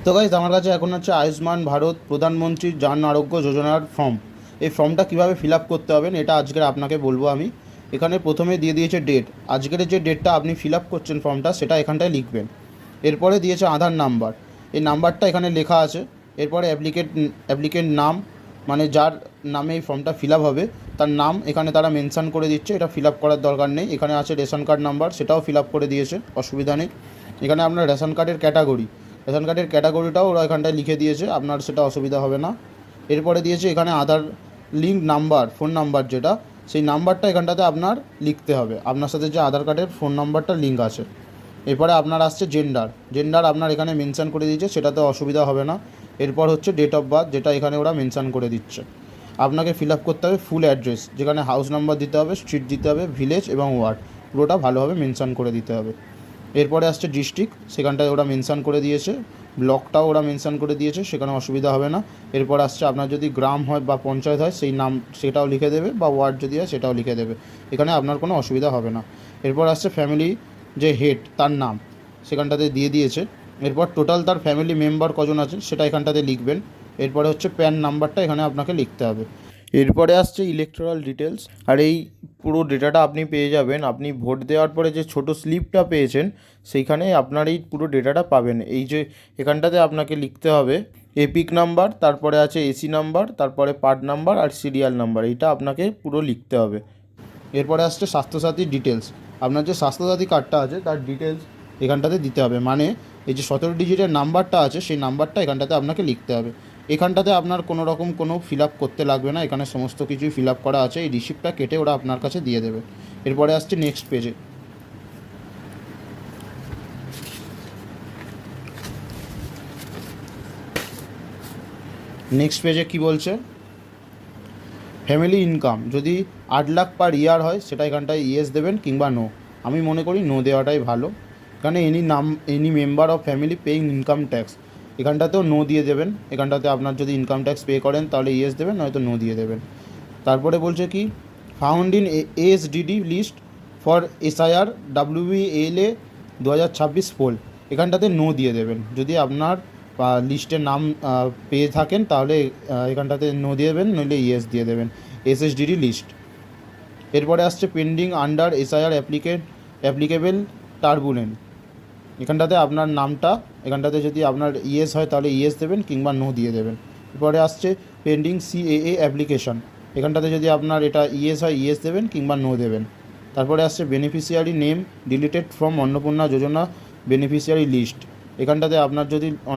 তো গাইজ আমার কাছে এখন হচ্ছে আয়ুষ্মান ভারত প্রধানমন্ত্রী জন আরোগ্য যোজনার ফর্ম। এই ফর্মটা কীভাবে ফিল আপ করতে হবেন এটা আজকের আপনাকে বলবো আমি। এখানে প্রথমে দিয়ে দিয়েছে ডেট, আজকের যে ডেটটা আপনি ফিল আপ করছেন ফর্মটা সেটা এখানটায় লিখবেন। এরপরে দিয়েছে আধার নাম্বার, এই নাম্বারটা এখানে লেখা আছে। এরপরে অ্যাপ্লিকেন্ট নাম, মানে যার নামে এই ফর্মটা ফিল আপ হবে তার নাম এখানে তারা মেনশান করে দিচ্ছে, এটা ফিল আপ করার দরকার নেই। এখানে আছে রেশন কার্ড নাম্বার, সেটাও ফিল আপ করে দিয়েছে, অসুবিধা নেই। এখানে আপনার রেশন কার্ডের ক্যাটাগরিটাও ওরা এখানটায় লিখে দিয়েছে, আপনার সেটা অসুবিধা হবে না। এরপরে দিয়েছে এখানে আধার লিঙ্ক নাম্বার, ফোন নাম্বার যেটা, সেই নাম্বারটা এখানটাতে আপনার লিখতে হবে, আপনার সাথে যে আধার কার্ডের ফোন নাম্বারটা লিঙ্ক আছে। এরপরে আপনার আসছে জেন্ডার আপনার এখানে মেনশান করে দিয়েছে, সেটাতে অসুবিধা হবে না। এরপর হচ্ছে ডেট অফ বার্থ, যেটা এখানে ওরা মেনশান করে দিচ্ছে। আপনাকে ফিল আপ করতে হবে ফুল অ্যাড্রেস, যেখানে হাউস নাম্বার দিতে হবে, স্ট্রিট দিতে হবে, ভিলেজ এবং ওয়ার্ড, পুরোটা ভালোভাবে মেনশান করে দিতে হবে। এরপরে আসছে ডিস্ট্রিক্ট, সেখানটায় ওরা মেনশান করে দিয়েছে, ব্লকটাও ওরা মেনশান করে দিয়েছে, সেখানে অসুবিধা হবে না। এরপর আসছে আপনার যদি গ্রাম হয় বা পঞ্চায়েত হয় সেই নাম সেটাও লিখে দেবে, বা ওয়ার্ড যদি হয় সেটাও লিখে দেবে, এখানে আপনার কোনো অসুবিধা হবে না। এরপর আসছে ফ্যামিলি যে হেড তার নাম সেখানটাতে দিয়ে দিয়েছে। এরপর টোটাল তার ফ্যামিলি মেম্বার কজন আছে সেটা এখানটাতে লিখবেন। এরপরে হচ্ছে প্যান নাম্বারটা এখানে আপনাকে লিখতে হবে। এরপরে আসছে ইলেকটোরাল ডিটেলস, আর এই পুরো ডেটাটা আপনি পেয়ে যাবেন আপনি ভোট দেওয়ার পরে যে ছোটো স্লিপটা পেয়েছেন সেইখানে আপনার এই পুরো ডেটাটা পাবেন। এই যে এখানটাতে আপনাকে লিখতে হবে এপিক নাম্বার, তারপরে আছে এসি নাম্বার, তারপরে পার্ট নাম্বার আর সিরিয়াল নাম্বার, এইটা আপনাকে পুরো লিখতে হবে। এরপরে আসছে স্বাস্থ্যসাথী ডিটেলস, আপনার যে স্বাস্থ্যসাথী কার্ডটা আছে তার ডিটেলস এখানটাতে দিতে হবে, মানে এই যে 17 ডিজিটের নাম্বারটা আছে সেই নাম্বারটা এখানটাতে আপনাকে লিখতে হবে। এখানটাতে আপনার কোনো রকম কোনো ফিল আপ করতে লাগবে না, এখানে সমস্ত কিছুই ফিল আপ করা আছে, এই রিসিপ্টটা কেটে ওরা আপনার কাছে দিয়ে দেবে। এরপরে আসছে নেক্সট পেজে। নেক্সট পেজে কী বলছে, ফ্যামিলি ইনকাম যদি 8 লাখ পার ইয়ার হয় সেটা এখানটায় ইয়েস দেবেন কিংবা নো। আমি মনে করি নো দেওয়াটাই ভালো, এখানে any member of family paying income tax, এখানটাতেও নো দিয়ে দেবেন। এখানটাতে আপনার যদি ইনকাম ট্যাক্স পে করেন তাহলে ইয়েস দেবেন, নয়তো নো দিয়ে দেবেন। তারপরে বলছে কি found in ASDD list for SIR WBLA 2026 poll, এখানটাতে নো দিয়ে দেবেন। যদি আপনার লিস্টের নাম পেয়ে থাকেন তাহলে এখানটাতে নো দিয়ে দেবেন, নইলে ইয়েস দিয়ে দেবেন, SSDD লিস্ট। এরপরে আসছে pending under SIR applicable turbulent, এখানটাতে আপনার নামটা এখানটাতে যদি আপনার ইয়েস হয় তাহলে ইয়েস দেবেন কিংবা নো দিয়ে দেবেন। এরপরে আসছে পেন্ডিং CAA অ্যাপ্লিকেশন, এখানটাতে যদি আপনার এটা ইয়েস হয় ইয়েস দেবেন কিংবা নো দেবেন। তারপরে আসছে beneficiary name deleted from Annapurna Yojana beneficiary list, এখানটাতে আপনার যদি